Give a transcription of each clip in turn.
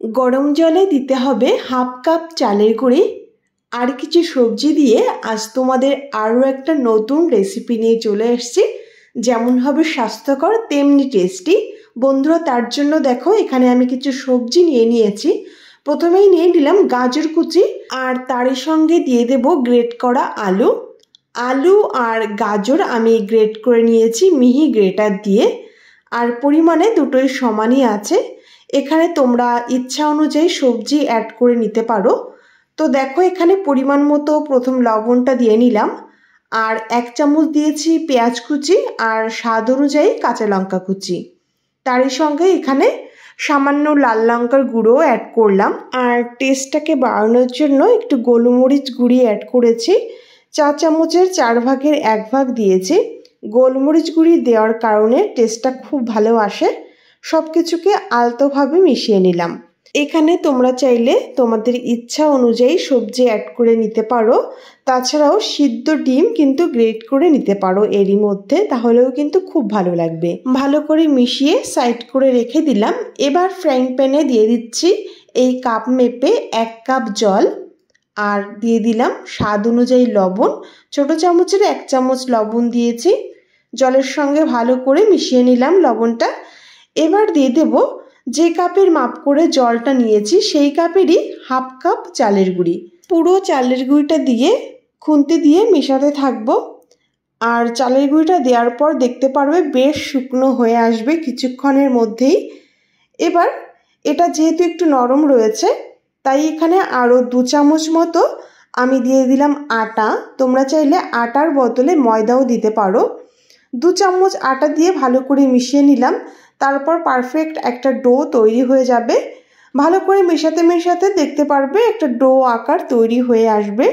গরম জলে দিতে হবে হাফ কাপ চালের গুঁড়ি আর কিছু সবজি দিয়ে আজ তোমাদের আরও একটা নতুন রেসিপি নিয়ে চলে এসেছি। যেমন হবে স্বাস্থ্যকর তেমনি টেস্টি। বন্ধুরা, তার জন্য দেখো এখানে আমি কিছু সবজি নিয়ে নিয়েছি। প্রথমেই নিয়ে নিলাম গাজর কুচি আর তারই সঙ্গে দিয়ে দেব গ্রেট করা আলু। আলু আর গাজর আমি গ্রেট করে নিয়েছি মিহি গ্রেটার দিয়ে, আর পরিমাণে দুটোই সমানই আছে। এখানে তোমরা ইচ্ছা অনুযায়ী সবজি অ্যাড করে নিতে পারো। তো দেখো এখানে পরিমাণ মতো প্রথম লবণটা দিয়ে নিলাম, আর 1 চামচ দিয়েছি পেঁয়াজ কুচি আর স্বাদ অনুযায়ী কাঁচা লঙ্কা কুচি। তারই সঙ্গে এখানে সামান্য লাল লঙ্কার গুঁড়ো অ্যাড করলাম, আর টেস্টটাকে বাড়ানোর জন্য একটু গোলমরিচ গুঁড়ি অ্যাড করেছি। 4 চামচের 4 ভাগের 1 ভাগ দিয়েছি। গোলমরিচ গুঁড়ি দেওয়ার কারণে টেস্টটা খুব ভালো আসে। সব কিছুকে আলতোভাবে মিশিয়ে নিলাম। এখানে তোমরা চাইলে তোমাদের ইচ্ছা অনুযায়ী সবজি অ্যাড করে নিতে পারো। তাছাড়াও সিদ্ধ ডিম কিন্তু গ্রেট করে নিতে পারো এরই মধ্যে, তাহলেও কিন্তু খুব ভালো লাগবে। ভালো করে মিশিয়ে সাইড করে রেখে দিলাম। এবার ফ্রাইং প্যানে দিয়ে দিচ্ছি এই কাপ মেপে 1 কাপ জল, আর দিয়ে দিলাম স্বাদ অনুযায়ী লবণ। ছোট চামচের 1 চামচ লবণ দিয়েছি। জলের সঙ্গে ভালো করে মিশিয়ে নিলাম লবণটা। এবার দিয়ে দেব যে কাপের মাপ করে জলটা নিয়েছি সেই কাপেরই হাফ কাপ চালের গুঁড়ি। পুরো চালের গুঁড়িটা দিয়ে খুন্তি দিয়ে মেশাতে থাকবো। আর চালের গুঁড়িটা দেওয়ার পর দেখতে পারবে বেশ শুকনো হয়ে আসবে কিছুক্ষণের মধ্যেই। এবার এটা যেহেতু একটু নরম রয়েছে, তাই এখানে আরও 2 চামচ মতো আমি দিয়ে দিলাম আটা। তোমরা চাইলে আটার বদলে ময়দাও দিতে পারো। 2 চামচ আটা দিয়ে ভালো করে মিশিয়ে নিলাম। তারপর পারফেক্ট একটা ডো তৈরি হয়ে যাবে। ভালো করে মেশাতে মেশাতে দেখতে পারবে একটা ডো আকার তৈরি হয়ে আসবে।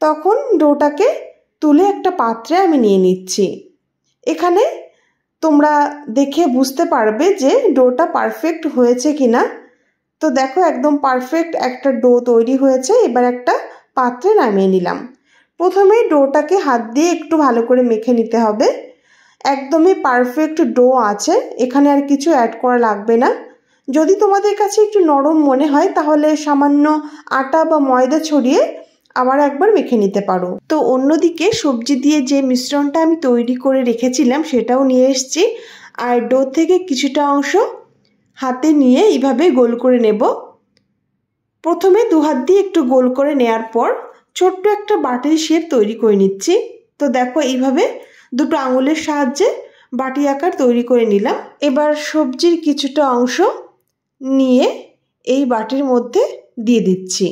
তখন ডোটাকে তুলে একটা পাত্রে আমি নিয়ে নিচ্ছি। এখানে তোমরা দেখে বুঝতে পারবে যে ডোটা পারফেক্ট হয়েছে কিনা। তো দেখো একদম পারফেক্ট একটা ডো তৈরি হয়েছে। এবার একটা পাত্রে নামিয়ে নিলাম। প্রথমে ডোটাকে হাত দিয়ে একটু ভালো করে মেখে নিতে হবে। একদমই পারফেক্ট ডো আছে, এখানে আর কিছু অ্যাড করা লাগবে না। যদি তোমাদের কাছে একটু নরম মনে হয় তাহলে সামান্য আটা বা ময়দা ছড়িয়ে আবার একবার মেখে নিতে পারো। তো অন্যদিকে সবজি দিয়ে যে মিশ্রণটা আমি তৈরি করে রেখেছিলাম সেটাও নিয়ে এসেছি, আর ডো থেকে কিছুটা অংশ হাতে নিয়ে এইভাবে গোল করে নেব। প্রথমে 2 হাত দিয়ে একটু গোল করে নেয়ার পর ছোট্ট একটা বাটির শেপ তৈরি করে নিচ্ছি। তো দেখো এইভাবে দুটো আঙুলের সাহায্যে বাটি আকার তৈরি করে নিলাম। এবার সবজির কিছুটা অংশ নিয়ে এই বাটির মধ্যে দিয়ে দিচ্ছি।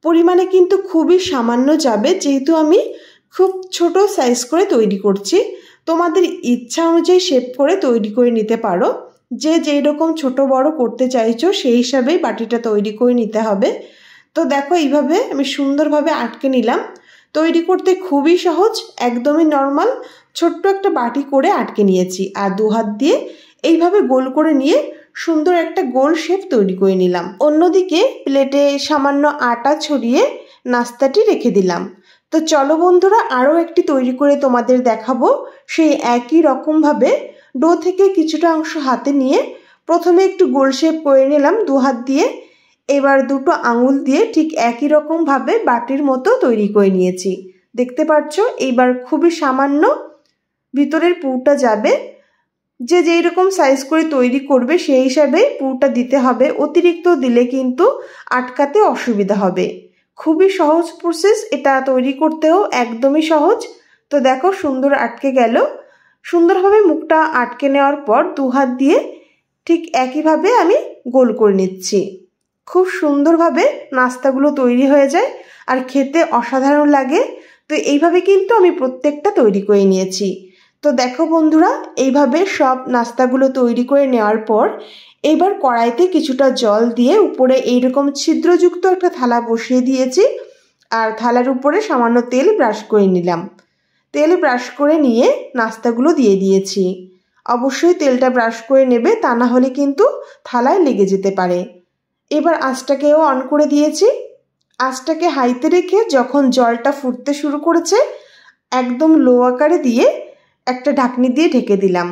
পরিমাণে কিন্তু খুবই সামান্য যাবে, যেহেতু আমি খুব ছোট সাইজ করে তৈরি করছি। তোমাদের ইচ্ছা অনুযায়ী শেপ করে তৈরি করে নিতে পারো। যে যেই রকম ছোট বড় করতে চাইছো সেই হিসাবেই বাটিটা তৈরি করে নিতে হবে। তো দেখো এইভাবে আমি সুন্দরভাবে আটকে নিলাম। তৈরি করতে খুবই সহজ, একদমই নর্মাল। ছোট্ট একটা বাটি করে আটকে নিয়েছি, আর 2 হাত দিয়ে এইভাবে গোল করে নিয়ে সুন্দর একটা গোল শেপ তৈরি করে নিলাম। অন্যদিকে প্লেটে সামান্য আটা ছড়িয়ে নাস্তাটি রেখে দিলাম। তো চলো বন্ধুরা, আরও একটি তৈরি করে তোমাদের দেখাবো। সেই একই রকমভাবে ডো থেকে কিছুটা অংশ হাতে নিয়ে প্রথমে একটু গোল শেপ করে নিলাম 2 হাত দিয়ে। এবার দুটো আঙুল দিয়ে ঠিক একই রকমভাবে বাটির মতো তৈরি করে নিয়েছি। দেখতে পাচ্ছ এইবার খুবই সামান্য ভিতরের পুরটা যাবে। যে যেই রকম সাইজ করে তৈরি করবে সেই হিসাবে পুরটা দিতে হবে। অতিরিক্ত দিলে কিন্তু আটকাতে অসুবিধা হবে। খুবই সহজ প্রসেস, এটা তৈরি করতেও একদমই সহজ। তো দেখো সুন্দর আটকে গেল। সুন্দরভাবে মুখটা আটকে নেওয়ার পর 2 হাত দিয়ে ঠিক একইভাবে আমি গোল করে নিচ্ছি। খুব সুন্দরভাবে নাস্তাগুলো তৈরি হয়ে যায় আর খেতে অসাধারণ লাগে। তো এইভাবে কিন্তু আমি প্রত্যেকটা তৈরি করে নিয়েছি। তো দেখো বন্ধুরা, এইভাবে সব নাস্তাগুলো তৈরি করে নেওয়ার পর এবার কড়াইতে কিছুটা জল দিয়ে উপরে এইরকম ছিদ্রযুক্ত একটা থালা বসিয়ে দিয়েছি, আর থালার উপরে সামান্য তেল ব্রাশ করে নিলাম। তেল ব্রাশ করে নিয়ে নাস্তাগুলো দিয়ে দিয়েছি। অবশ্যই তেলটা ব্রাশ করে নেবে, তা না হলে কিন্তু থালায় লেগে যেতে পারে। এবার আঁচটাকেও অন করে দিয়েছি। আঁচটাকে হাইতে রেখে যখন জলটা ফুটতে শুরু করেছে একদম লো আকারে দিয়ে একটা ঢাকনি দিয়ে ঢেকে দিলাম।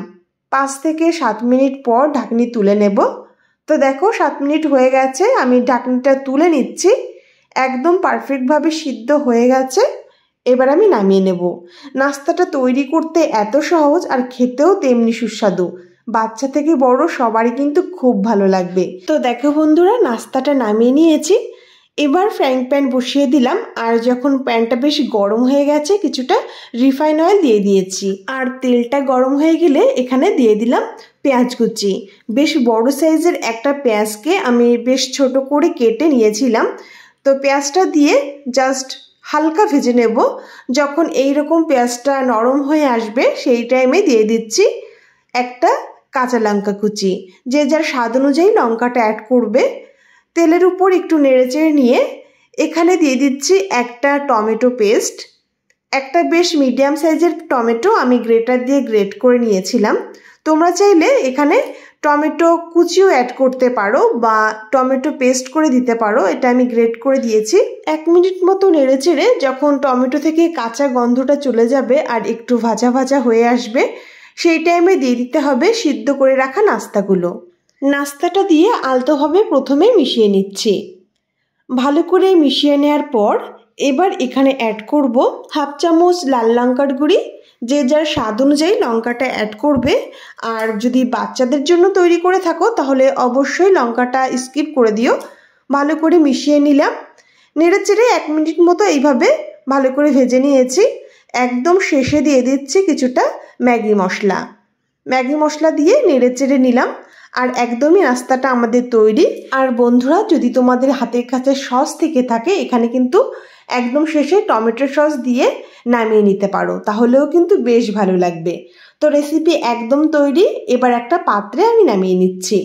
5 থেকে 7 মিনিট পর ঢাকনি তুলে নেব। তো দেখো 7 মিনিট হয়ে গেছে, আমি ঢাকনিটা তুলে নিচ্ছি। একদম পারফেক্টভাবে সিদ্ধ হয়ে গেছে। এবার আমি নামিয়ে নেব। নাস্তাটা তৈরি করতে এত সহজ আর খেতেও তেমনি সুস্বাদু। বাচ্চা থেকে বড় সবারই কিন্তু খুব ভালো লাগবে। তো দেখো বন্ধুরা, নাস্তাটা নামিয়ে নিয়েছি। এবার ফ্রাইং প্যান বসিয়ে দিলাম, আর যখন প্যানটা বেশ গরম হয়ে গেছে কিছুটা রিফাইন অয়েল দিয়ে দিয়েছি। আর তেলটা গরম হয়ে গেলে এখানে দিয়ে দিলাম পেঁয়াজ কুচি। বেশ বড় সাইজের একটা পেঁয়াজকে আমি বেশ ছোট করে কেটে নিয়েছিলাম। তো পেঁয়াজটা দিয়ে জাস্ট হালকা ভেজে নেব। যখন এইরকম পেঁয়াজটা নরম হয়ে আসবে সেই টাইমে দিয়ে দিচ্ছি একটা কাঁচা লঙ্কা কুচি। যে যার স্বাদ অনুযায়ী লঙ্কাটা অ্যাড করবে। তেলের উপর একটু নেড়েচেড়ে নিয়ে এখানে দিয়ে দিচ্ছি একটা টমেটো পেস্ট। একটা বেশ মিডিয়াম সাইজের টমেটো আমি গ্রেটার দিয়ে গ্রেট করে নিয়েছিলাম। তোমরা চাইলে এখানে টমেটো কুচিও অ্যাড করতে পারো বা টমেটো পেস্ট করে দিতে পারো। এটা আমি গ্রেট করে দিয়েছি। 1 মিনিট মতো নেড়েচেড়ে যখন টমেটো থেকে কাঁচা গন্ধটা চলে যাবে আর একটু ভাজা ভাজা হয়ে আসবে, সেই টাইমে দিয়ে দিতে হবে সিদ্ধ করে রাখা নাস্তাগুলো। নাস্তাটা দিয়ে আলতোভাবে প্রথমে মিশিয়ে নিচ্ছি। ভালো করে মিশিয়ে নেওয়ার পর এবার এখানে অ্যাড করব 1/2 চামচ লাল লঙ্কার গুঁড়ি। যে যার স্বাদ অনুযায়ী লঙ্কাটা অ্যাড করবে। আর যদি বাচ্চাদের জন্য তৈরি করে থাকো তাহলে অবশ্যই লঙ্কাটা স্কিপ করে দিও। ভালো করে মিশিয়ে নিলাম। নেড়েচেড়ে 1 মিনিট মতো এইভাবে ভালো করে ভেজে নিয়েছি। একদম শেষে দিয়ে দিচ্ছি কিছুটা ম্যাগি মশলা। ম্যাগি মশলা দিয়ে নেড়েচেড়ে নিলাম। আর একদমই নাস্তাটা আমাদের তৈরি। আর বন্ধুরা, যদি তোমাদের হাতের কাছে সস থেকে থাকে এখানে কিন্তু একদম শেষে টমেটো সস দিয়ে নামিয়ে নিতে পারো, তাহলেও কিন্তু বেশ ভালো লাগবে। তো রেসিপি একদম তৈরি। এবার একটা পাত্রে আমি নামিয়ে নিচ্ছি।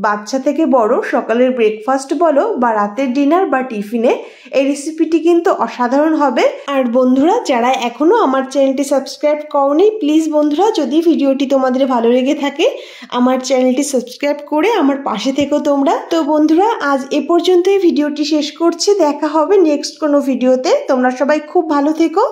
বাচ্চা থেকে বড় সকালের ব্রেকফাস্ট বলো বা রাতের ডিনার বা টিফিনে এই রেসিপিটি কিন্তু অসাধারণ হবে। আর বন্ধুরা, যারা এখনো আমার চ্যানেলটি সাবস্ক্রাইব করোনি, প্লিজ বন্ধুরা, যদি ভিডিওটি তোমাদের ভালো লেগে থাকে আমার চ্যানেলটি সাবস্ক্রাইব করে আমার পাশে থেকো তোমরা। তো বন্ধুরা, আজ এ পর্যন্তই ভিডিওটি শেষ করছি। দেখা হবে নেক্সট কোনো ভিডিওতে। তোমরা সবাই খুব ভালো থেকো।